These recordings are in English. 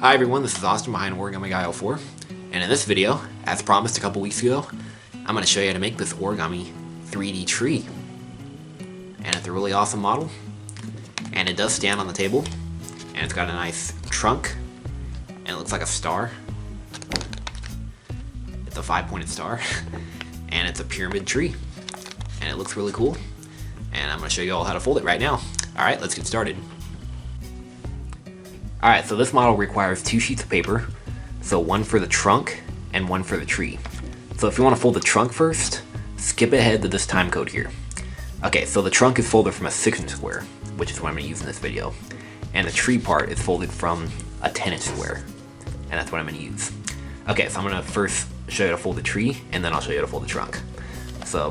Hi everyone, this is Austin behind Origami Guy 04, and in this video, as promised a couple weeks ago, I'm going to show you how to make this origami 3D tree. And it's a really awesome model, and it does stand on the table, and it's got a nice trunk, and it looks like a star. It's a 5-pointed star, and it's a pyramid tree, and it looks really cool, and I'm going to show you all how to fold it right now. Alright, let's get started. Alright, so this model requires 2 sheets of paper, so one for the trunk and one for the tree. So if you want to fold the trunk first, skip ahead to this time code here. Okay, so the trunk is folded from a 6-inch square, which is what I'm going to use in this video. And the tree part is folded from a 10-inch square, and that's what I'm going to use. Okay, so I'm going to first show you how to fold the tree, and then I'll show you how to fold the trunk. So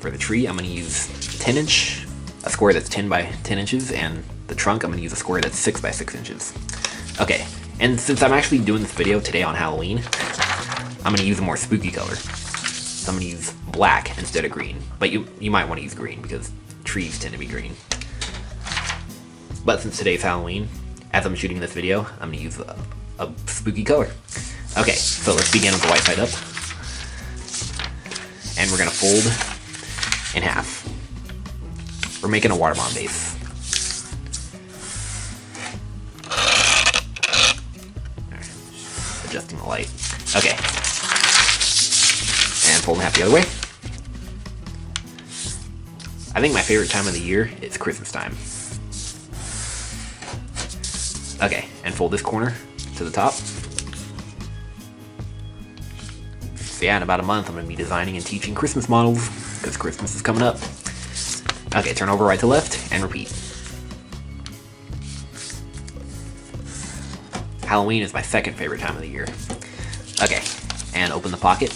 for the tree, I'm going to use 10-inch, a square that's 10 by 10 inches, and the trunk, I'm going to use a square that's 6 by 6 inches. Okay, and since I'm actually doing this video today on Halloween, I'm going to use a more spooky color. So I'm going to use black instead of green. But you might want to use green because trees tend to be green. But since today's Halloween, as I'm shooting this video, I'm going to use a spooky color. Okay, so let's begin with the white side up. And we're going to fold in half. We're making a water bomb base. Adjusting the light. Okay. And fold in half the other way. I think my favorite time of the year is Christmas time. Okay, and fold this corner to the top. So yeah, in about a month I'm going to be designing and teaching Christmas models, because Christmas is coming up. Okay, turn over right to left, and repeat. Halloween is my second favorite time of the year. Okay, and open the pocket,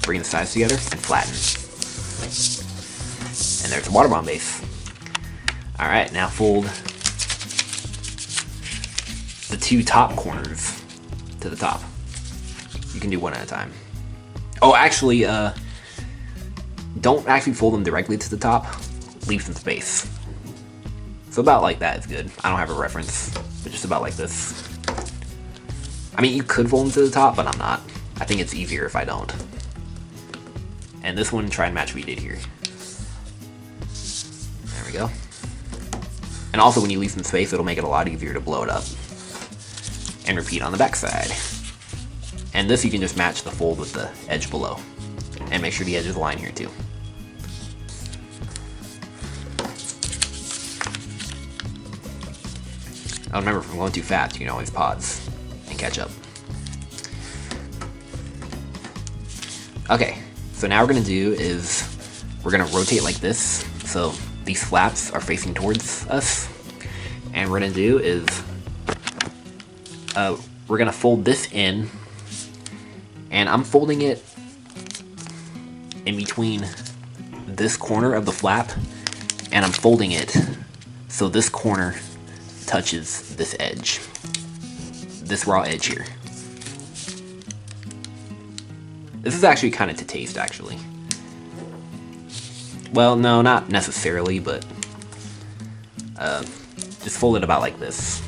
bring the sides together, and flatten. And there's the water bomb base. Alright, now fold the 2 top corners to the top. You can do one at a time. Oh, actually, don't actually fold them directly to the top. Leave some space. So about like that is good. I don't have a reference, but just about like this. I mean, you could fold them to the top, but I'm not. I think it's easier if I don't. And this one, try and match what we did here. There we go. And also, when you leave some space, it'll make it a lot easier to blow it up. And repeat on the back side. And this, you can just match the fold with the edge below. And make sure the edges align here too. Oh, remember, if I'm going too fast, you can always pause and catch up. Okay, so now what we're going to do is we're going to rotate like this. So these flaps are facing towards us. And what we're going to do is we're going to fold this in. And I'm folding it in between this corner of the flap, and I'm folding it so this corner touches this edge, this raw edge here. This is actually kind of to taste, actually. Well, no, not necessarily, but just fold it about like this.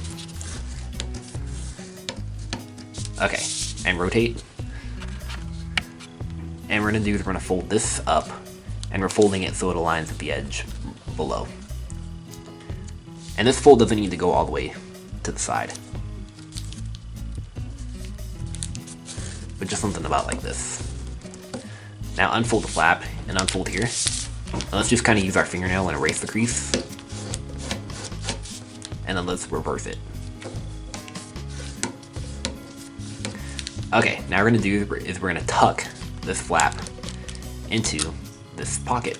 Okay, and rotate. And what we're going to do is we're going to fold this up, and we're folding it so it aligns with the edge below. And this fold doesn't need to go all the way to the side. But just something about like this. Now unfold the flap and unfold here. And let's just kind of use our fingernail and erase the crease. And then let's reverse it. Okay, now what we're going to do is we're going to tuck this flap into this pocket.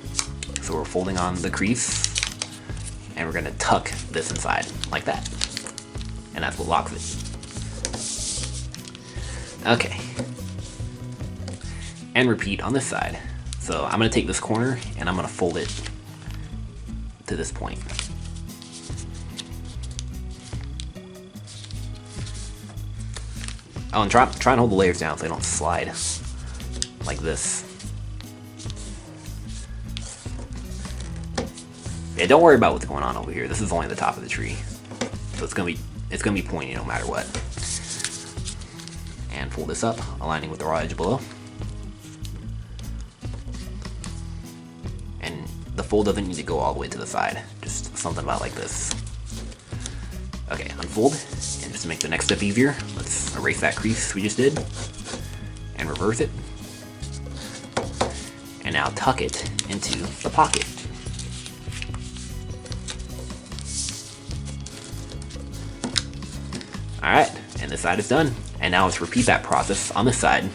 So we're folding on the crease, and we're going to tuck this inside like that, and that's what locks it. Okay, and repeat on this side. So I'm going to take this corner and I'm going to fold it to this point. Oh, and try and hold the layers down so they don't slide like this. Yeah, don't worry about what's going on over here. This is only the top of the tree. So it's gonna be it's gonna be pointy no matter what. And fold this up, aligning with the raw edge below. And the fold doesn't need to go all the way to the side, just something about like this. Okay, unfold, and just to make the next step easier, let's erase that crease we just did, and reverse it. And now tuck it into the pocket. Alright, and this side is done. And now let's repeat that process on this side.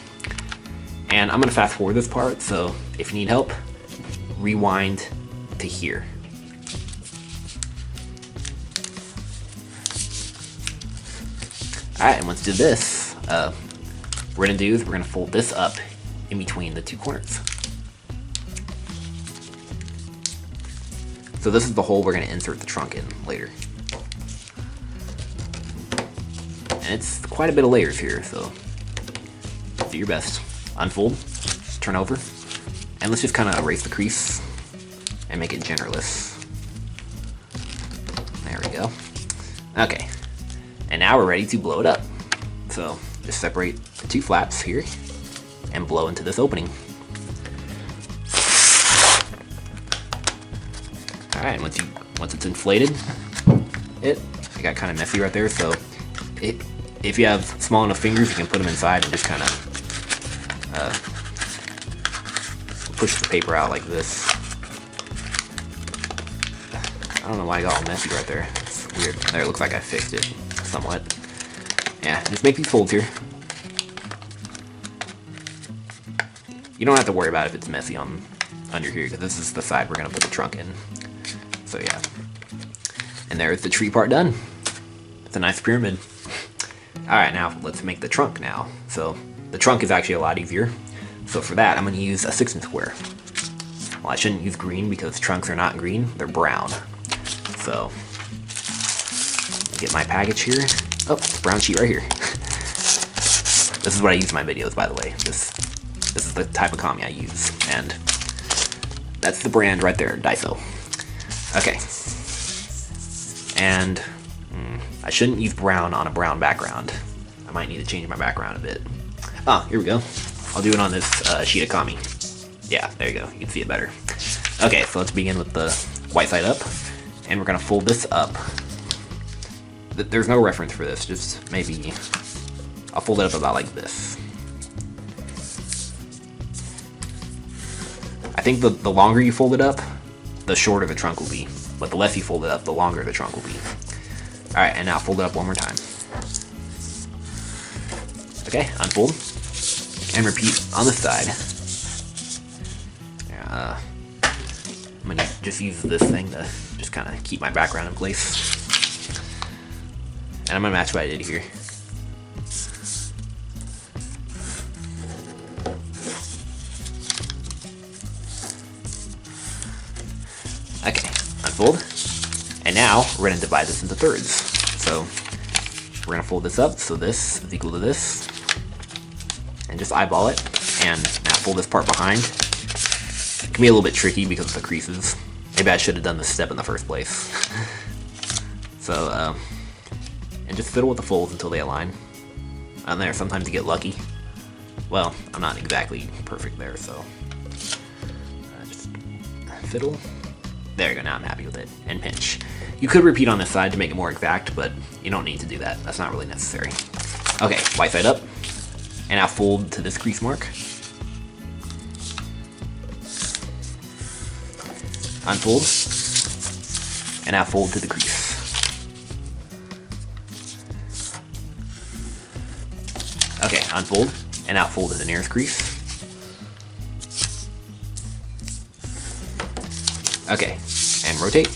And I'm gonna fast forward this part, so if you need help, rewind to here. Alright, and once you do this, we're gonna fold this up in between the two corners. So this is the hole we're gonna insert the trunk in later. And it's quite a bit of layers here, so do your best. Unfold, turn over, and let's just kind of erase the crease and make it genderless. There we go. Okay, and now we're ready to blow it up. So just separate the two flaps here and blow into this opening. All right, once it's inflated, it got kind of messy right there. So if you have small enough fingers, you can put them inside and just kind of push the paper out like this. I don't know why I got all messy right there. It's weird. There, it looks like I fixed it somewhat. Yeah, just make these folds here. You don't have to worry about if it's messy under here, because this is the side we're gonna put the trunk in. So yeah. And there's the tree part done. It's a nice pyramid. Alright, now let's make the trunk now. So the trunk is actually a lot easier. So for that, I'm going to use a 6" square. Well, I shouldn't use green because trunks are not green, they're brown. So, get my package here. Oh, it's a brown sheet right here. This is what I use in my videos, by the way. This is the type of commie I use. And that's the brand right there, Daiso. Okay. And I shouldn't use brown on a brown background. I might need to change my background a bit. Oh, here we go. I'll do it on this sheet of kami. Yeah, there you go. You can see it better. Okay, so let's begin with the white side up. And we're going to fold this up. There's no reference for this, just maybe I'll fold it up about like this. I think the longer you fold it up, the shorter the trunk will be. But the less you fold it up, the longer the trunk will be. Alright, and now fold it up one more time. Okay, unfold. And repeat on this side. I'm gonna just use this thing to just kind of keep my background in place. And I'm gonna match what I did here. Okay, unfold. And now we're gonna divide this into thirds. So we're gonna fold this up so this is equal to this. And just eyeball it. And now fold this part behind. It can be a little bit tricky because of the creases. Maybe I should have done this step in the first place. So, and just fiddle with the folds until they align. On there, sometimes you get lucky. Well, I'm not exactly perfect there, so just fiddle. There you go, now I'm happy with it. And pinch. You could repeat on this side to make it more exact, but you don't need to do that. That's not really necessary. Okay, white side up. And now fold to this crease mark. Unfold. And now fold to the crease. Okay, unfold. And now fold to the nearest crease. Okay, and rotate.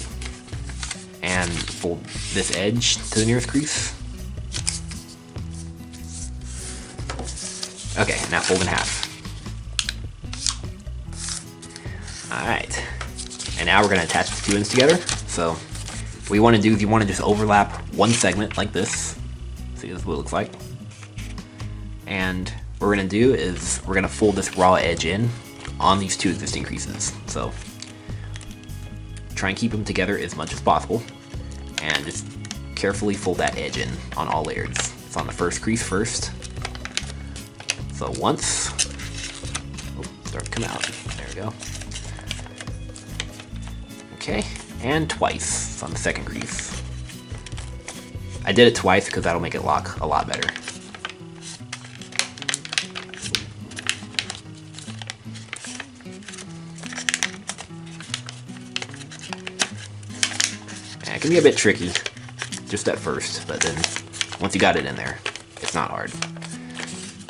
And fold this edge to the nearest crease. Okay, now fold in half. Alright. And now we're going to attach the two ends together. So what you want to do is you want to just overlap one segment like this. See, this is what it looks like. And what we're going to do is we're going to fold this raw edge in on these two existing creases. So try and keep them together as much as possible. And just carefully fold that edge in on all layers. It's on the first crease first. So once, oh, start to come out. There we go. Okay, and twice. It's on the second crease. I did it twice because that'll make it lock a lot better. And it can be a bit tricky, just at first, but then once you got it in there, it's not hard.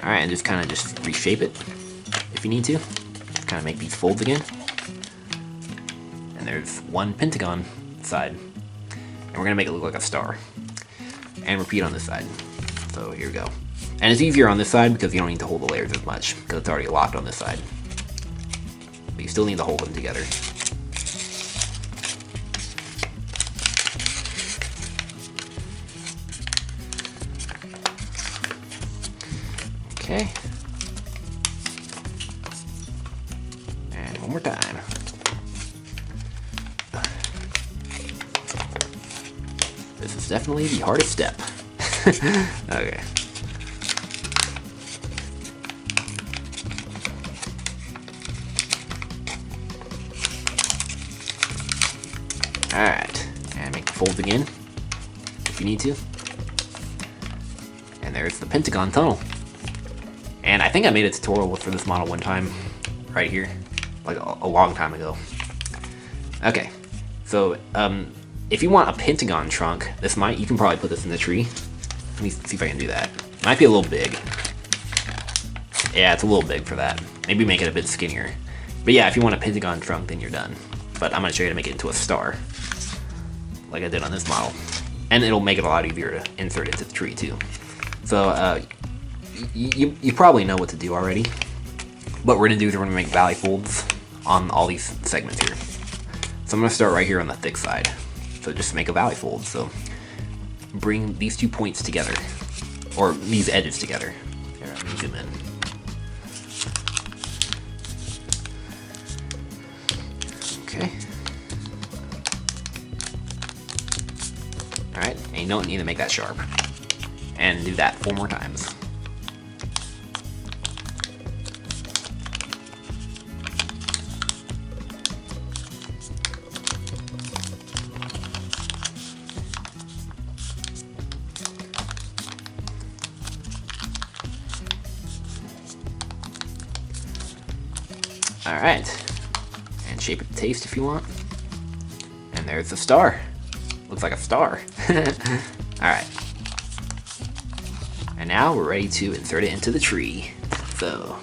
Alright, and just kind of just reshape it if you need to. Kind of make these folds again. And there's one pentagon side. And we're going to make it look like a star. And repeat on this side. So here we go. And it's easier on this side because you don't need to hold the layers as much because it's already locked on this side. But you still need to hold them together. Okay. And one more time. This is definitely the hardest step. Okay. Alright. And make the folds again, if you need to. And there's the pentagon tunnel. And I think I made a tutorial for this model one time, right here, like a long time ago. Okay, so if you want a pentagon trunk, you can probably put this in the tree. Let me see if I can do that. It might be a little big. Yeah, it's a little big for that. Maybe make it a bit skinnier. But yeah, if you want a pentagon trunk, then you're done. But I'm gonna show you how to make it into a star, like I did on this model. And it'll make it a lot easier to insert into the tree too. So you probably know what to do already. What we're gonna do is we're gonna make valley folds on all these segments here. So I'm gonna start right here on the thick side. So just make a valley fold. So bring these 2 points together, or these edges together. Here, let me zoom in. Okay. Alright, and you don't need to make that sharp. And do that 4 more times. Alright, and shape it to taste if you want. And there's the star. Looks like a star. Alright. And now we're ready to insert it into the tree. So,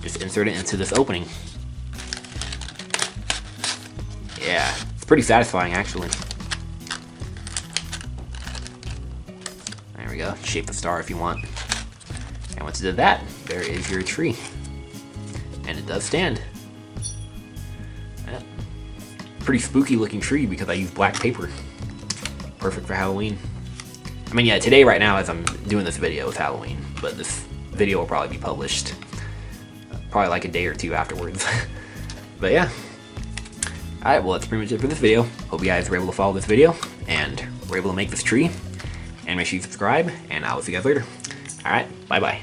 just insert it into this opening. Yeah, it's pretty satisfying actually. There we go, shape the star if you want. And once you did that, there is your tree. And it does stand. Yeah. Pretty spooky looking tree because I used black paper. Perfect for Halloween. I mean, yeah, today right now as I'm doing this video is Halloween, but this video will probably be published probably like a day or 2 afterwards. But yeah. Alright, well that's pretty much it for this video. Hope you guys were able to follow this video and were able to make this tree. And make sure you subscribe, and I will see you guys later. Alright, bye-bye.